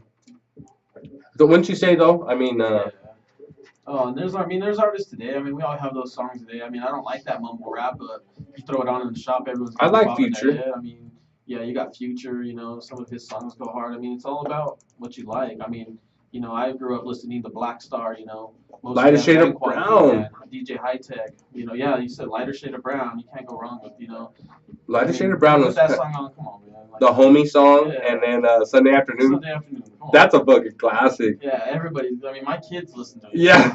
But wouldn't you say though? I mean, oh, and there's artists today. I mean, we all have those songs today. I mean, I don't like that mumble rap, but you throw it on in the shop, everyone's. I like Future. I mean, yeah, you got Future. You know, some of his songs go hard. I mean, it's all about what you like. I mean, you know, I grew up listening to Black Star. You know, Lighter Shade of Brown. DJ High Tech. You know, yeah, you said Lighter Shade of Brown. You can't go wrong with, you know. Lighter Shade of Brown was that song on. Come on, man. Like, the Homie song, and then Sunday Afternoon. Sunday Afternoon. That's a fucking classic. Yeah, everybody. I mean, my kids listen to it. Yeah.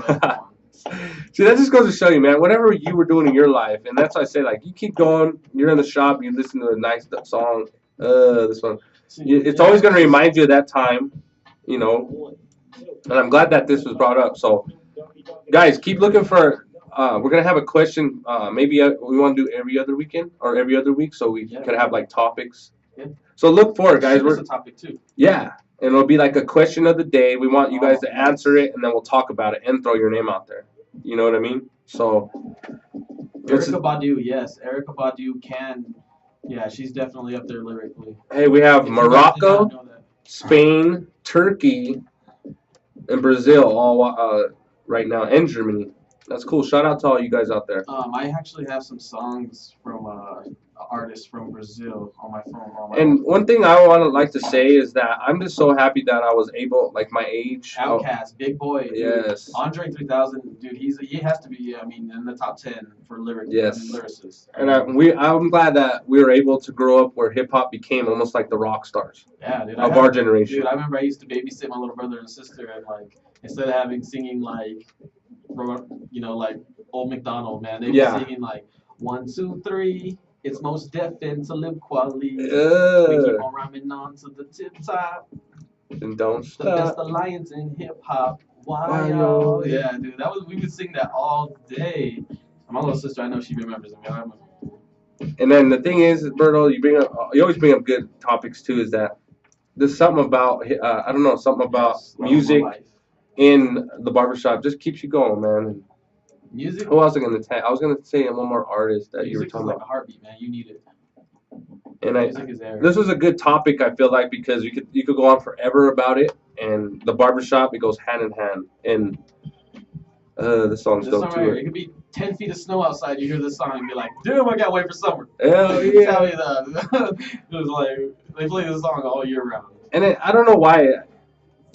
See, that just goes to show you, man. Whatever you were doing in your life, and that's why I say, like, you keep going. You're in the shop. You listen to a nice song. This one. It's always going to remind you of that time, you know. And I'm glad that this was brought up. So, guys, keep looking for. We're gonna have a question. Maybe we want to do every other weekend or every other week, so we can have like topics. Yeah. So look for it, guys. We're a topic too. Yeah, and it'll be like a question of the day. We want you guys to answer it, and then we'll talk about it and throw your name out there. You know what I mean? So. Erykah Badu, yes, Erykah Badu can Yeah, she's definitely up there lyrically. Hey, we have If you guys did Morocco, not know that. Spain, Turkey, and Brazil all right now, and Germany. That's cool. Shout out to all you guys out there. I actually have some songs from artists from Brazil on my phone. And one thing I want to like to say is that I'm just so happy that I was able, like my age. Outkast, Big Boy. Dude. Yes. Andre 3000, dude. He has to be. I mean, in the top 10 for Yes. lyricists. And I'm glad that we were able to grow up where hip hop became almost like the rock stars Yeah, dude. of our generation. Dude, I remember I used to babysit my little brother and sister, and like instead of having singing like, like Old McDonald, man, they'd be singing like 1, 2, 3. It's most deafened to live quality. We keep on rhyming on to the tip top. And don't The best stop. alliance in hip hop. Why yo? Yeah, dude, we would sing that all day. My little sister, I know she remembers it. And then the thing is, Berto, you always bring up good topics too. Is that there's something about I don't know, something about music in the barbershop just keeps you going, man. Music. Who else was I gonna say? I was gonna say one more artist that you were Music is talking like about. a heartbeat, man. You need it. And Music is there. this was a good topic. I feel like because you could go on forever about it. And the barbershop, it goes hand in hand. And the song's This dope song too. right here, it could be 10 feet of snow outside. You hear this song and be like, "Damn, I gotta wait for summer." Hell You yeah. tell me that. It was like they play this song all year round. And I don't know why.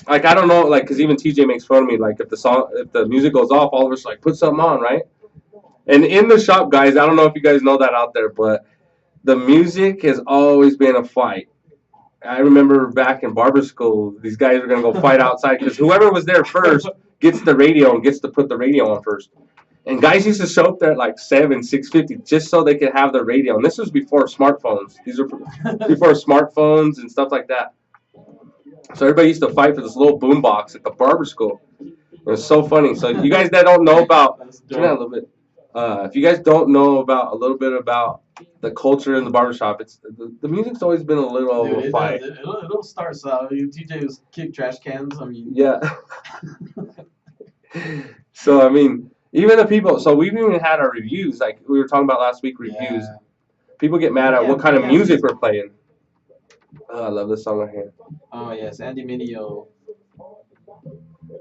Like I don't know, like because even TJ makes fun of me. Like if the music goes off, all of us like put something on, right? And in the shop, guys, I don't know if you guys know that out there, but the music has always been a fight. I remember back in barber school, these guys were gonna go fight outside because whoever was there first gets the radio and gets to put the radio on first. And guys used to show up there at like 6:50 just so they could have the radio. And this was before smartphones. These were before smartphones and stuff like that. So everybody used to fight for this little boom box at the barber school. It was so funny. So you guys that don't know about, turn that a little bit. If you guys don't know about a little bit about the culture in the barbershop, it's the music's always been a little Dude, fight. It'll start so. TJ was kick trash cans. I mean, Yeah. So I mean, even the people. So we've even had our reviews. Like we were talking about last week, reviews. Yeah. People get mad at what kind of music we're playing. Oh, I love this song right here. Oh yes, Andy Mineo.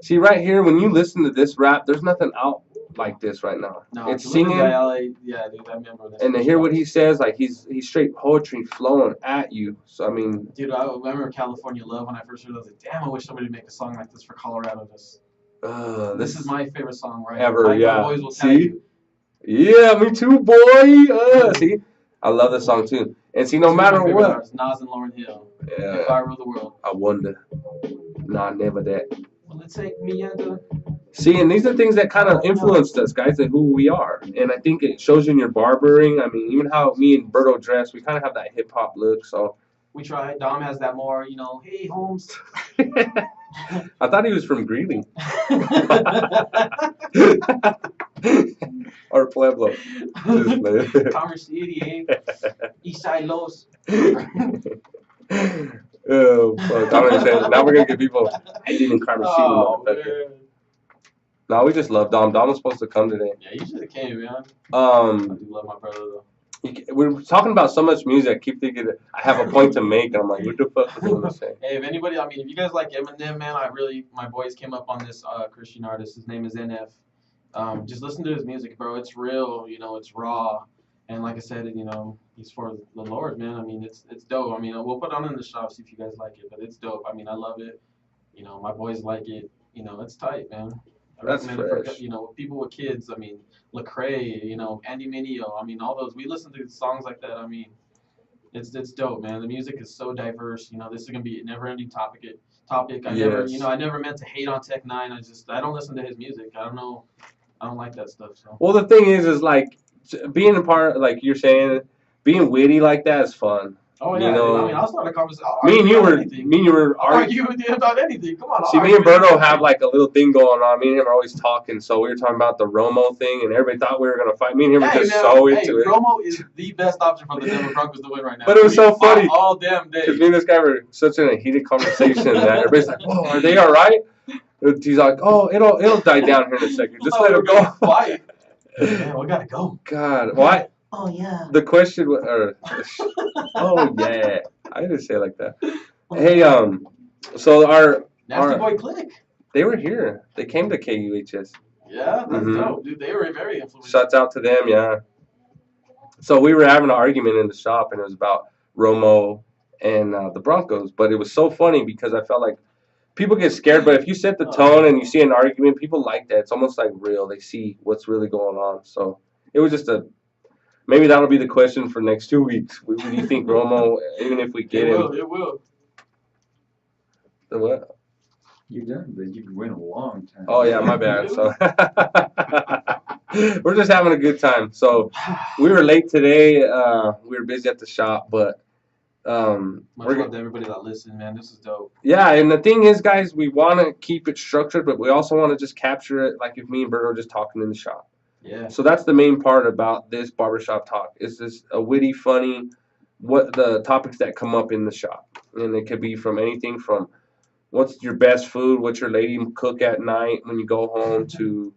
See right here, when you listen to this rap, there's nothing out like this right now. No, it's to live in singing, yeah, dude, I remember that. and to hear what he says, like he's straight poetry flowing at you. So I mean, Dude, I remember California Love when I first heard it. I was like, damn, I wish somebody would make a song like this for Colorado. This is my favorite song right ever. here. Yeah. My boys will tell See? you. Yeah, me too, boy. See, I love this song too. And see, no Two of my matter favorite what, artists, Nas and Lauryn Hill. yeah, If I Rule the World. I wonder. Nah, never that. Will it take me under? See, and these are things that kind of influenced us, guys, and who we are. And I think it shows you in your barbering. I mean, even how me and Berto dress, we kind of have that hip hop look. So We try. Dom has that more, hey, Holmes. I thought he was from Greeley or Pueblo. Just playing. Commerce City, Eastside Los. Oh, fuck. I don't understand. Now we're going to get people hating in Carmen City, motherfucker. No, we just love Dom. Dom was supposed to come today. Yeah, you should have came, man. I do love my brother, though. We're talking about so much music. I keep thinking that I have a point to make, and I'm like, what the fuck was I going to say? Hey, if anybody, if you guys like Eminem, man, my boys came up on this Christian artist. His name is NF. Just listen to his music, bro. It's real, it's raw. And like I said, he's for the Lord, man. I mean, it's dope. I mean, we'll put it on in the shop, see if you guys like it. But it's dope. I mean, I love it. My boys like it. It's tight, man. I That's recommend fresh. it for people with kids. I mean, Lecrae, Andy Mineo. I mean, all those. We listen to songs like that. I mean, it's dope, man. The music is so diverse. This is gonna be a never-ending topic. I never meant to hate on Tech Nine. I don't listen to his music. I don't know. I don't like that stuff. So. Well, the thing is like being a part, like you're saying, being witty like that is fun. Oh yeah, I'll start a conversation. Me and you were arguing about anything. Come on. See, me and Berto have like a little thing going on. Me and him are always talking. So we were talking about the Romo thing, and everybody thought we were gonna fight. Me and him were just so into it. Romo is the best option for the Denver Broncos to win right now. But it was so funny. All damn day. Because me and this guy were such in a heated conversation that everybody's like, "Oh, are they all right?" He's like, "Oh, it'll die down here in a second. Just let it go." Fight. Man, we gotta go. God, well, Oh yeah. The question, oh yeah, I didn't say it like that. Hey, so Nasty Boy Click. they were here. They came to KUHS. Yeah, that's Mhm. dope, dude. They were very influential. Shouts out to them, yeah. So we were having an argument in the shop, and it was about Romo and the Broncos. But it was so funny because I felt like people get scared, but if you set the tone and you see an argument, people like that. It's almost like real. They see what's really going on. So it was just maybe that'll be the question for next 2 weeks. What do you think, Romo? Even if we get him, It will. the what? You done, but you went a long time. Oh yeah, my bad. So we're just having a good time. So we were late today. We were busy at the shop, but Much love to everybody that listened, man. This is dope. yeah. And the thing is, guys, we want to keep it structured, but we also want to just capture it, like if me and Bert are just talking in the shop. Yeah. So that's the main part about this barbershop talk. Is this a witty, funny, what the topics that come up in the shop, and it could be from anything from what's your best food, what's your lady cook at night when you go home, to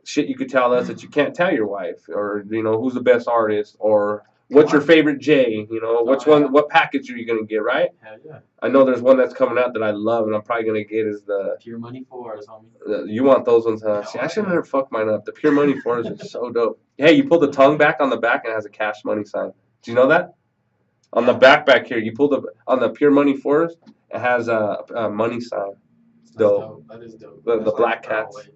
shit you could tell us that you can't tell your wife, or who's the best artist, or what's your favorite J, what package are you gonna get, right? Hell yeah. I know there's one that's coming out that I love, and I'm probably gonna get is the Pure Money 4s, homie. you want those ones, huh? See, I should have never fucked mine up. The Pure Money 4s are so dope. Hey, you pull the tongue back on the back and it has a Cash Money sign. Do you know that? On the back here, you pull on the Pure Money 4s, it has a money sign. It's dope. That is dope. The black cats.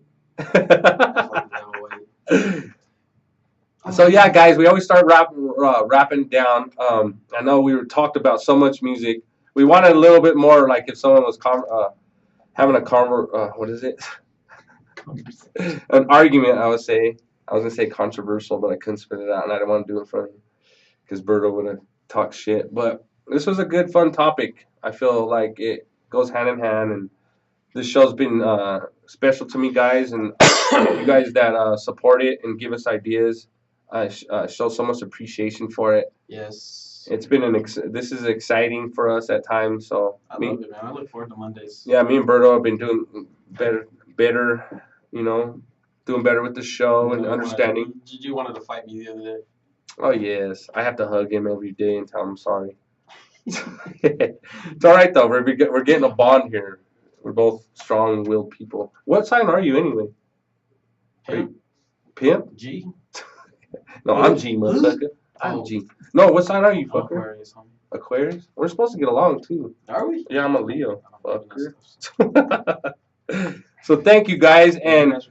That's So yeah, guys, we always start wrapping down. I know we talked about so much music. We wanted a little bit more, like if someone was having what is it? An argument. I was gonna say controversial, but I couldn't spit it out, and I didn't want to do it in front of you because Berto would have talked shit. But this was a good, fun topic. I feel like it goes hand in hand, and this show's been special to me, guys, and you guys that support it and give us ideas. I show so much appreciation for it. Yes. It's been this is exciting for us at times. So I love it, man. I look forward to Mondays. Yeah, me and Berto have been doing better, doing better with the show and understanding. You wanted to fight me the other day. Oh yes, I have to hug him every day and tell him I'm sorry. It's all right though. We're getting a bond here. We're both strong-willed people. What sign are you anyway? Pimp. Pimp? G. No, I'm G, motherfucker. I'm G. No, what sign are you, fucker? Aquarius, homie. Aquarius? We're supposed to get along too. Are we? Yeah, I'm a Leo. Fucker. So thank you guys, and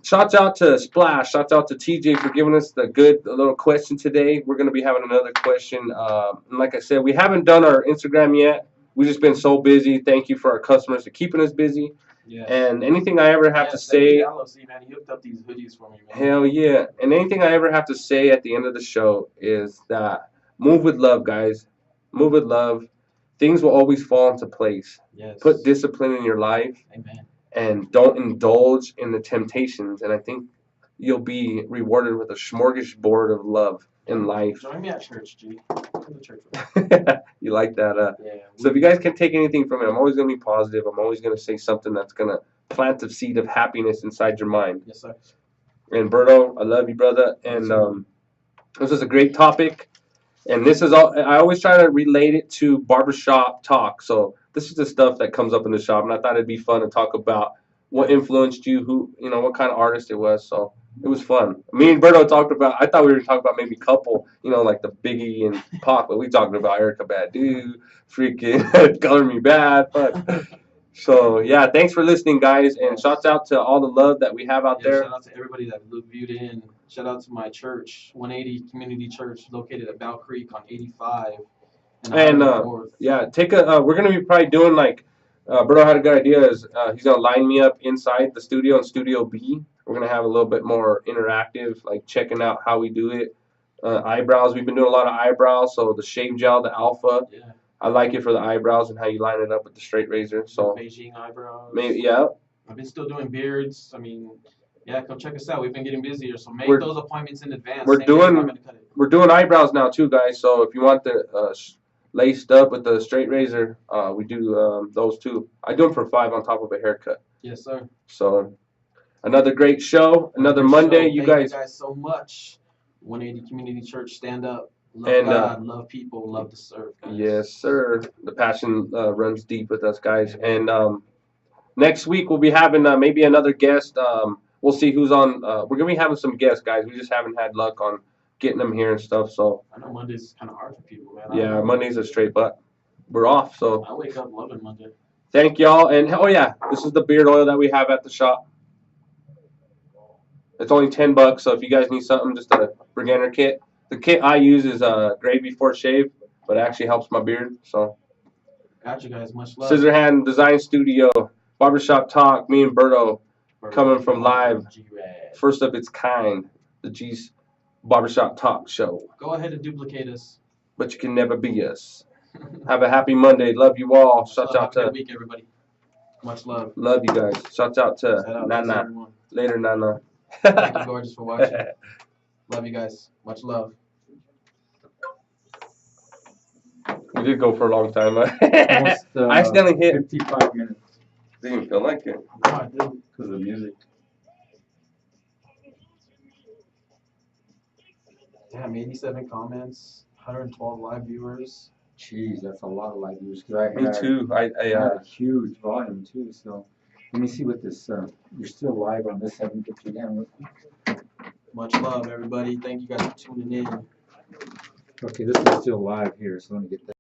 shouts out to Splash, shouts out to TJ for giving us the good little question today. We're gonna be having another question. And like I said, we haven't done our Instagram yet. We've just been so busy. Thank you for our customers for keeping us busy. Yeah. And anything I ever have to say, man, he hooked up these hoodies for me, man. hell yeah. And anything I ever have to say at the end of the show is that move with love, guys. Move with love. Things will always fall into place. Yes. Put discipline in your life. Amen. And don't indulge in the temptations. And I think you'll be rewarded with a smorgasbord of love in life. Join me at church, G. You like that? Yeah. So if you guys can take anything from it, I'm always going to be positive. I'm always going to say something that's going to plant a seed of happiness inside your mind. Yes, sir. And Berto, I love you, brother. And this is a great topic. And this is all. I always try to relate it to barbershop talk. So this is the stuff that comes up in the shop, and I thought it'd be fun to talk about what influenced you, what kind of artist it was. So it was fun. Me and Berto talked about. I thought we were talking about maybe couple, like the Biggie and Pac, but we talking about Erica Badu, freaking Color Me Bad. But so yeah, thanks for listening, guys, and shouts out to all the love that we have out there. Shout out to everybody that viewed in. Shout out to my church, 180 Community Church, located at Bow Creek on 85. And yeah, we're gonna be probably doing like Berto had a good idea. Is he's gonna line me up inside the studio in Studio B. We're gonna have a little bit more interactive, like checking out how we do it. Eyebrows, we've been doing a lot of eyebrows. So the shave gel, the Alpha, yeah. I like it for the eyebrows and how you line it up with the straight razor. So Beijing eyebrows. Maybe yeah. I've been still doing beards. I mean, yeah, come check us out. We've been getting busier, so make those appointments in advance. We're doing eyebrows now too, guys. So if you want the laced up with the straight razor, we do those too. I do them for $5 on top of a haircut. Yes, sir. So another great show, another Monday. Thank you guys so much. 180 Community Church, stand up. Love And, God, love people, love to serve. Guys. Yes, sir. The passion runs deep with us, guys. And next week we'll be having maybe another guest. We'll see who's on. We're gonna be having some guests, guys. We just haven't had luck on getting them here and stuff. So I know Monday's kind of hard for people, man. yeah, Monday's a straight, but we're off. So I wake up loving Monday. thank y'all. And oh yeah, this is the beard oil that we have at the shop. It's only $10, so if you guys need something, just a beginner kit. The kit I use is gravy for shave, but it actually helps my beard. So Got you guys. Much love. Scissorhand Design Studio, Barbershop Talk. Me and Berto coming from live, G-Rad. first of its kind, the G's Barbershop Talk Show. Go ahead and duplicate us. But you can never be us. Have a happy Monday. Love you all. Shouts out Have a to good week, everybody. Much love. love you guys. Shouts out Shout to out to Nana. everyone. Later, Nana. Thank you, gorgeous, for watching. Love you guys. Much love. We did go for a long time. Almost, I accidentally hit. 55 minutes Didn't even feel like it. No, I didn't. because of the music. Damn, 87 comments, 112 live viewers. Jeez, that's a lot of live viewers. Cause I Me had, too. I had a huge volume too. So let me see what this. You're still live on this 750 down. Much love, everybody. Thank you guys for tuning in. Okay, this is still live here. So let me get that.